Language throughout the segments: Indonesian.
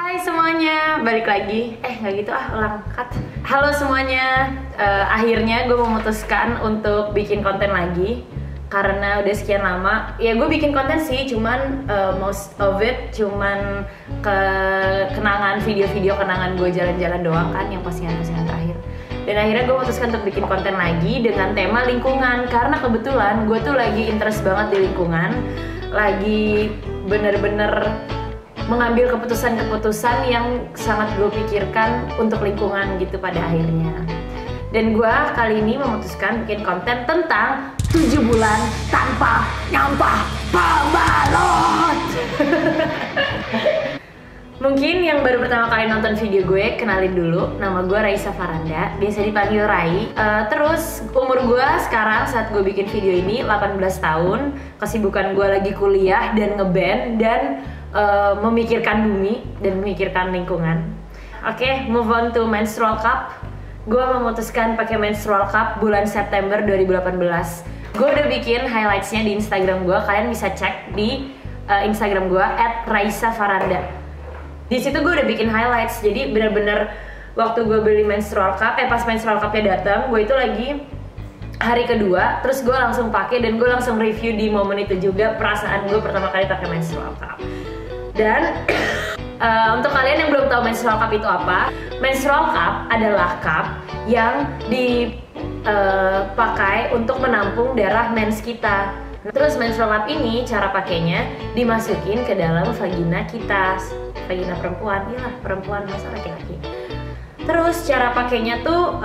Hai semuanya, balik lagi. Nggak gitu ulang cut. Halo semuanya, akhirnya gue memutuskan untuk bikin konten lagi karena udah sekian lama. Ya gue bikin konten sih, cuman most of it cuman kenangan video-video kenangan gue jalan-jalan doang kan, yang postingan-postingan terakhir. Dan akhirnya gue memutuskan untuk bikin konten lagi dengan tema lingkungan karena kebetulan gue tuh lagi interest banget di lingkungan, lagi bener-bener mengambil keputusan-keputusan yang sangat gue pikirkan untuk lingkungan gitu pada akhirnya. Dan gue kali ini memutuskan bikin konten tentang 7 bulan tanpa nyampah pembalot. Mungkin yang baru pertama kali nonton video gue, kenalin dulu, nama gue Raisa Faranda, biasa dipanggil Rai. Terus umur gue sekarang saat gue bikin video ini 18 tahun. Kesibukan gue lagi kuliah dan ngeband dan memikirkan bumi dan memikirkan lingkungan. Oke, move on to menstrual cup. Gue memutuskan pakai menstrual cup bulan September 2018. Gue udah bikin highlightsnya di Instagram gue. Kalian bisa cek di Instagram gue @raisafaranda. Di situ gue udah bikin highlights. Jadi bener-bener waktu gue beli menstrual cup, pas menstrual cupnya datang, gue itu lagi hari kedua, terus gue langsung pakai dan gue langsung review di momen itu juga perasaan gue pertama kali pakai menstrual cup. Dan untuk kalian yang belum tahu menstrual cup itu apa, menstrual cup adalah cup yang dipakai untuk menampung darah mens kita. Terus menstrual cup ini cara pakainya dimasukin ke dalam vagina kita, vagina perempuan, iyalah perempuan masa laki-laki. Terus cara pakainya tuh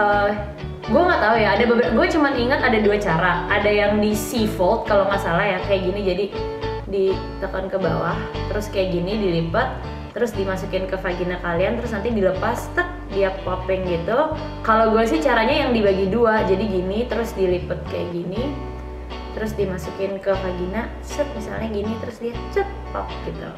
gue nggak tahu ya, ada beberapa, gue cuman ingat ada 2 cara. Ada yang di C-fold kalau nggak salah ya, kayak gini, jadi ditekan ke bawah, terus kayak gini dilipat, terus dimasukin ke vagina kalian, terus nanti dilepas, tek, dia popping gitu. Kalau gue sih caranya yang dibagi 2, jadi gini, terus dilipat kayak gini, terus dimasukin ke vagina, set, misalnya gini, terus dia cet, pop gitu.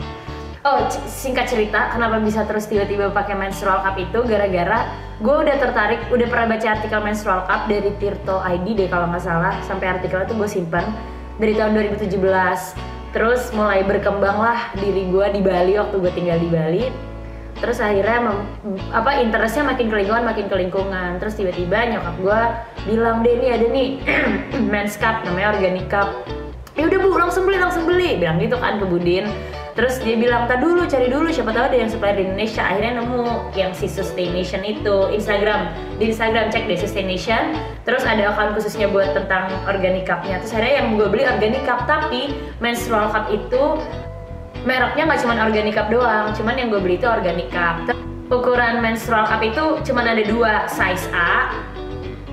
Oh, singkat cerita, kenapa bisa terus tiba-tiba pakai menstrual cup itu gara-gara gue udah tertarik, udah pernah baca artikel menstrual cup dari Tirto ID deh kalau nggak salah, sampai artikelnya tuh gue simpan dari tahun 2017. Terus mulai berkembang lah diri gue di Bali waktu gue tinggal di Bali. Terus akhirnya interestnya makin ke lingkungan. Terus tiba-tiba nyokap gue bilang, deh ini ada nih men's cup namanya organic cup. Ya udah bu, langsung beli, bilang gitu kan ke Budin. Terus dia bilang, "Tak dulu, cari dulu, siapa tahu ada yang supplier di Indonesia." Akhirnya nemu yang si Sustaination itu, di Instagram cek deh Sustaination. Terus ada account khususnya buat tentang organic cup-nya. Terus akhirnya yang gue beli organic cup, tapi menstrual cup itu mereknya nggak cuma organic cup doang, cuman yang gue beli itu organic cup. Ukuran menstrual cup itu cuma ada 2, size A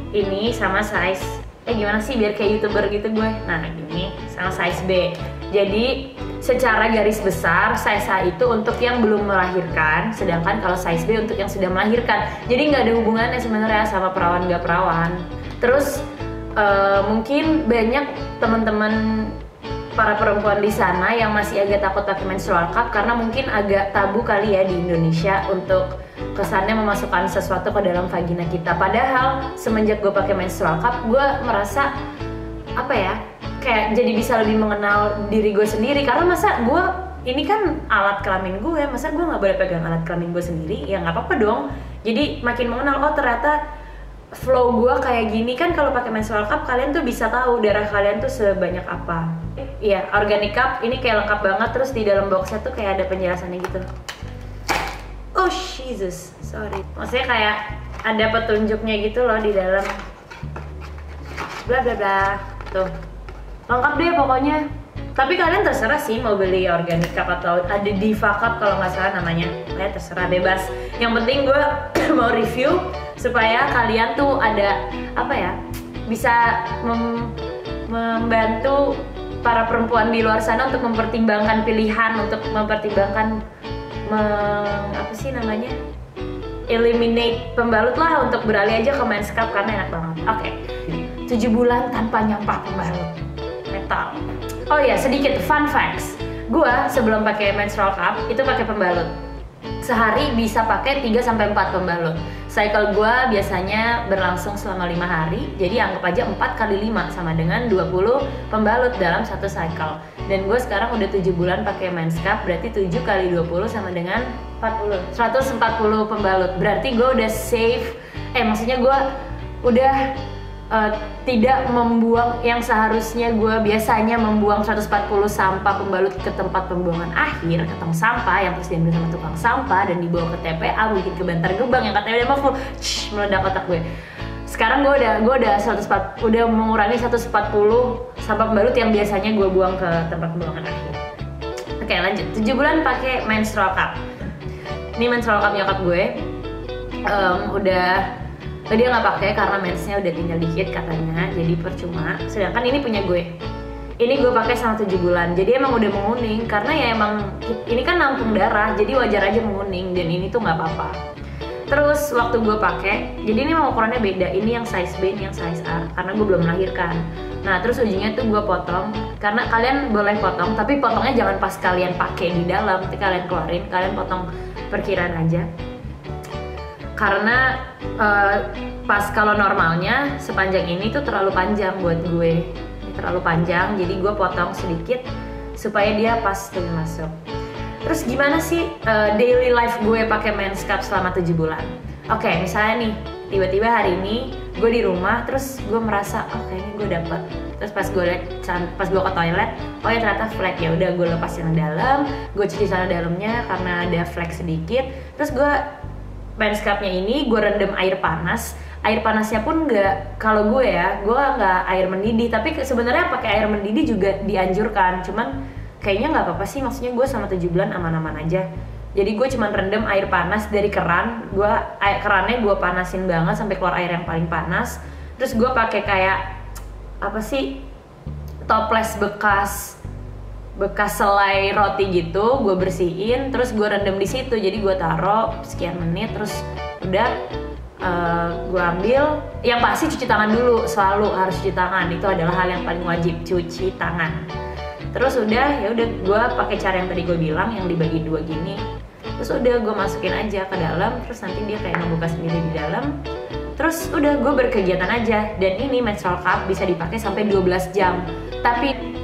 ini sama size gimana sih biar kayak YouTuber gitu gue. Nah, gini sama size B. Jadi secara garis besar size A itu untuk yang belum melahirkan, sedangkan kalau size B untuk yang sudah melahirkan. Jadi nggak ada hubungannya sebenarnya sama perawan nggak perawan. Terus mungkin banyak teman-teman para perempuan di sana yang masih agak takut pakai menstrual cup karena mungkin agak tabu kali ya di Indonesia untuk kesannya memasukkan sesuatu ke dalam vagina kita. Padahal semenjak gue pakai menstrual cup, gue merasa kayak jadi bisa lebih mengenal diri gue sendiri. Karena masa gue ini kan alat kelamin gue, masa gue nggak boleh pegang alat kelamin gue sendiri? Ya nggak apa-apa dong. Jadi makin mengenal, oh ternyata flow gue kayak gini kan. Kalau pakai menstrual cup kalian tuh bisa tahu darah kalian tuh sebanyak apa. Iya, organic cup ini kayak lengkap banget. Terus di dalam boxnya tuh kayak ada penjelasannya gitu. Oh Jesus, sorry. Maksudnya kayak ada petunjuknya gitu loh di dalam. Bla bla bla. Tuh. Lengkap deh pokoknya. Tapi kalian terserah sih mau beli organic cup atau ada Diva cup kalau nggak salah namanya. Ya terserah, bebas. Yang penting gue mau review supaya kalian tuh ada bisa membantu para perempuan di luar sana untuk mempertimbangkan pilihan, untuk mempertimbangkan eliminate pembalut lah, untuk beralih aja ke men's cup karena enak banget. Oke. 7 bulan tanpa nyampah pembalut. Metal. Oh ya, sedikit fun facts. Gua sebelum pakai menstrual cup itu pakai pembalut. Sehari bisa pakai 3-4 pembalut. Cycle gua biasanya berlangsung selama 5 hari. Jadi anggap aja 4 kali 5 sama dengan 20 pembalut dalam satu cycle. Dan gue sekarang udah 7 bulan pakai men's cup, berarti 7 kali 20 sama dengan 140 pembalut. Berarti gue udah save, maksudnya gue udah tidak membuang yang seharusnya gue biasanya membuang 140 sampah pembalut ke tempat pembuangan akhir, ke tong sampah yang terus diambil sama tukang sampah dan dibawa ke TPA, mungkin ke Bantar Gebang yang katanya udah full meledak otak gue. Sekarang gue udah mengurangi 140 sampah pembalut yang biasanya gue buang ke tempat pembuangan akhir. Oke, lanjut. 7 bulan pakai menstrual cup. Ini menstrual cup nyokap gue. Dia nggak pakai karena mensnya udah tinggal dikit katanya, jadi percuma. Sedangkan ini punya gue. Ini gue pakai selama 7 bulan. Jadi emang udah menguning karena ya emang ini kan nampung darah, jadi wajar aja menguning dan ini tuh nggak apa-apa. Terus waktu gue pakai, jadi ini memang ukurannya beda. Ini yang size B, ini yang size A karena gue belum melahirkan. Nah terus ujungnya tuh gue potong. Karena kalian boleh potong, tapi potongnya jangan pas kalian pakai di dalam. Nanti kalian keluarin, kalian potong perkiraan aja. Karena pas kalau normalnya sepanjang ini tuh terlalu panjang buat gue. Ini terlalu panjang, jadi gue potong sedikit supaya dia pas tuh masuk. Terus gimana sih daily life gue pakai Men's Cup selama 7 bulan? Oke, misalnya nih tiba-tiba hari ini gue di rumah, terus gue merasa kayaknya gue dapet. Terus pas gue ke toilet, oh ya ternyata flek, ya udah gue lepas yang dalam, gue cuci celana dalamnya karena ada flek sedikit. Terus gue Men's Cup-nya ini gue rendam air panas. Air panasnya pun nggak, kalau gue nggak air mendidih. Tapi sebenarnya pakai air mendidih juga dianjurkan. Cuman kayaknya nggak apa-apa sih. Maksudnya gue sama 7 bulan aman-aman aja. Jadi gue cuman rendam air panas dari keran. Kerannya gue panasin banget sampai keluar air yang paling panas. Terus gue pakai kayak toples bekas selai roti gitu, gue bersihin, terus gue rendam di situ. Jadi gue taruh sekian menit, terus udah gue ambil. Yang pasti cuci tangan dulu, selalu harus cuci tangan. Itu adalah hal yang paling wajib, cuci tangan. Terus ya udah gue pakai cara yang tadi gue bilang, yang dibagi 2 gini. Terus udah gue masukin aja ke dalam, terus nanti dia kayak ngebuka sendiri di dalam. Terus udah gue berkegiatan aja. Dan ini menstrual cup bisa dipakai sampai 12 jam. Tapi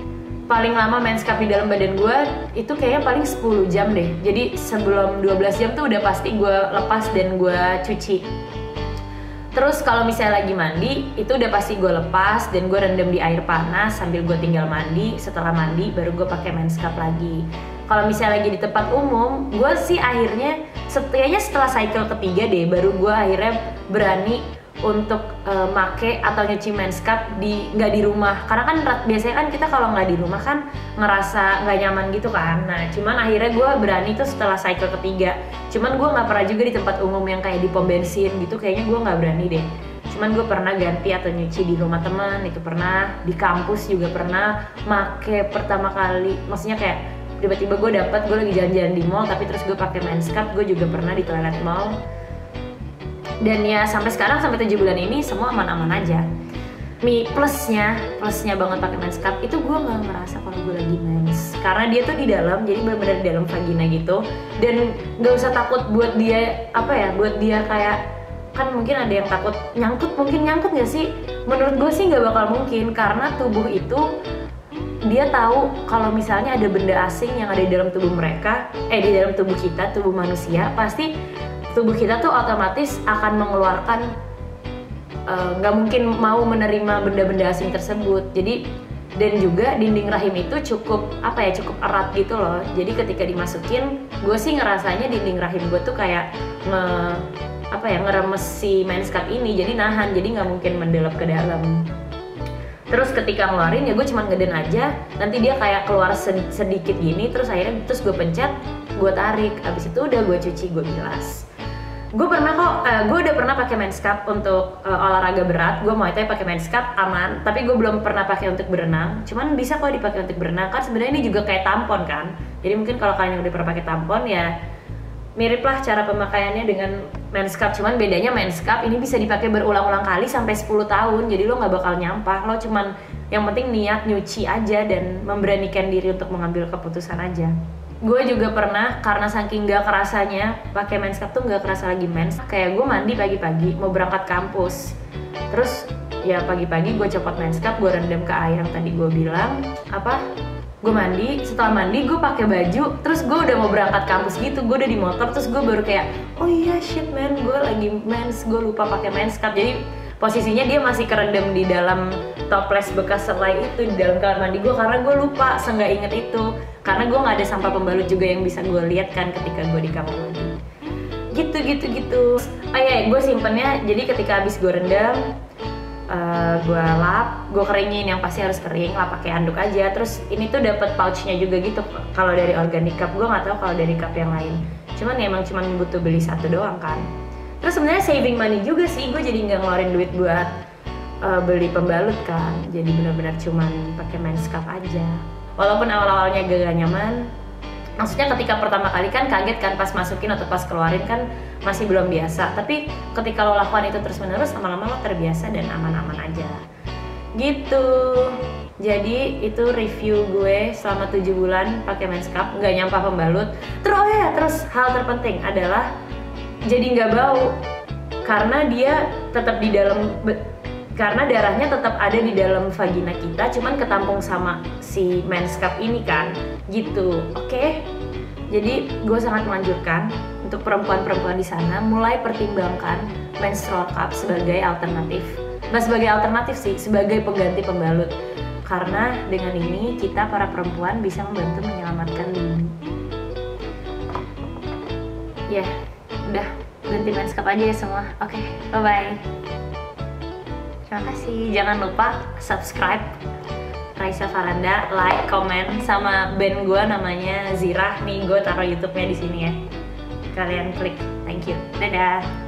paling lama Men's Cup di dalam badan gue itu kayaknya paling 10 jam deh. Jadi sebelum 12 jam tuh udah pasti gue lepas dan gue cuci. Terus kalau misalnya lagi mandi, itu udah pasti gue lepas dan gue rendam di air panas sambil gue tinggal mandi. Setelah mandi baru gue pakai Men's Cup lagi. Kalau misalnya lagi di tempat umum, gue sih akhirnya kayaknya setelah cycle ketiga deh baru gue akhirnya berani untuk make atau nyuci Men's Cup nggak di rumah. Karena kan biasanya kan kita kalau nggak di rumah kan ngerasa nggak nyaman gitu kan. Nah cuman akhirnya gue berani tuh setelah cycle ketiga. Cuman gue nggak pernah juga di tempat umum yang kayak di pom bensin gitu, kayaknya gue nggak berani deh. Cuman gue pernah ganti atau nyuci di rumah teman, itu pernah. Di kampus juga pernah make pertama kali. Maksudnya kayak tiba-tiba gue lagi jalan-jalan di mall tapi terus gue pakai Men's Cup. Gue juga pernah di toilet mall. Dan ya sampai sekarang, sampai 7 bulan ini semua aman-aman aja. Plusnya banget pakai Men's Cup itu gue nggak ngerasa kalau gue lagi mens, karena dia tuh di dalam, jadi benar-benar di dalam vagina gitu. Dan nggak usah takut buat dia buat dia kayak, kan mungkin ada yang takut nyangkut nggak sih? Menurut gue sih nggak bakal mungkin, karena tubuh itu dia tahu kalau misalnya ada benda asing yang ada di dalam tubuh mereka, di dalam tubuh kita, tubuh manusia, pasti tubuh kita tuh otomatis akan mengeluarkan, nggak mungkin mau menerima benda-benda asing tersebut. Jadi dan juga dinding rahim itu cukup erat gitu loh. Jadi ketika dimasukin, gue sih ngerasanya dinding rahim gue tuh kayak ngeremes si Men's Cup ini, jadi nahan, jadi nggak mungkin mendelep ke dalam. Terus ketika ngeluarin ya gue cuma ngeden aja, nanti dia kayak keluar sedikit gini, terus gue pencet, gue tarik, abis itu udah gue cuci, gue bilas. Gue udah pernah pakai Men's Cup untuk olahraga berat. Gue Muay Thai pakai Men's Cup aman, tapi gue belum pernah pakai untuk berenang. Cuman bisa kok dipakai untuk berenang, kan sebenarnya ini juga kayak tampon kan. Jadi mungkin kalau kalian udah pernah pakai tampon ya mirip lah cara pemakaiannya dengan Men's Cup. Cuman bedanya Men's Cup ini bisa dipakai berulang-ulang kali sampai 10 tahun. Jadi lo nggak bakal nyampah, lo cuman yang penting niat nyuci aja dan memberanikan diri untuk mengambil keputusan aja. Gue juga pernah, karena saking gak kerasanya pakai Men's Cup tuh gak kerasa lagi mens. Kayak gue mandi pagi-pagi mau berangkat kampus, terus ya pagi-pagi gue copot Men's Cup, gue rendam ke air yang tadi gue bilang gue mandi, setelah mandi gue pakai baju, terus gue udah mau berangkat kampus gitu, gue udah di motor, terus gue baru kayak, oh iya shit man, gue lagi mens, gue lupa pakai mens cup. Jadi posisinya dia masih kerendam di dalam toples bekas selai itu di dalam kamar mandi gue, karena gue lupa, seenggak inget itu, karena gue nggak ada sampah pembalut juga yang bisa gue lihat kan ketika gue di kamar mandi. Gitu. Oh iya, gue simpennya, jadi ketika habis gue rendam, gue lap, gue keringin, yang pasti harus kering, lap pakai anduk aja. Terus ini tuh dapat pouchnya juga gitu kalau dari organic cup, gue nggak tahu kalau dari cup yang lain. Cuman ya emang cuman butuh beli satu doang kan. Terus sebenarnya saving money juga sih, gue jadi nggak ngeluarin duit buat beli pembalut kan. Jadi benar-benar cuman pakai men's cup aja. Walaupun awal-awalnya gak nyaman, maksudnya ketika pertama kali kan kaget kan pas masukin atau pas keluarin kan masih belum biasa. Tapi ketika lo lakukan itu terus-menerus, lama-lama lo terbiasa dan aman-aman aja. Gitu. Jadi itu review gue selama 7 bulan pakai men's cup, nggak nyampah pembalut. Terus hal terpenting adalah jadi nggak bau karena dia tetap di dalam, karena darahnya tetap ada di dalam vagina kita, cuman ketampung sama si men's cup ini kan, gitu. Oke? Jadi gue sangat menganjurkan untuk perempuan-perempuan di sana mulai pertimbangkan menstrual cup sebagai alternatif. Nggak sebagai alternatif sih, sebagai pengganti pembalut. Karena dengan ini kita para perempuan bisa membantu menyelamatkan bumi. Ya, udah ganti men's cup aja ya semua. Oke, bye-bye. Terima kasih. Jangan lupa subscribe Raisa Faranda, like, comment, sama band gue namanya Zirah. Nih gue taruh YouTube-nya di sini ya. Kalian klik. Thank you. Dadah.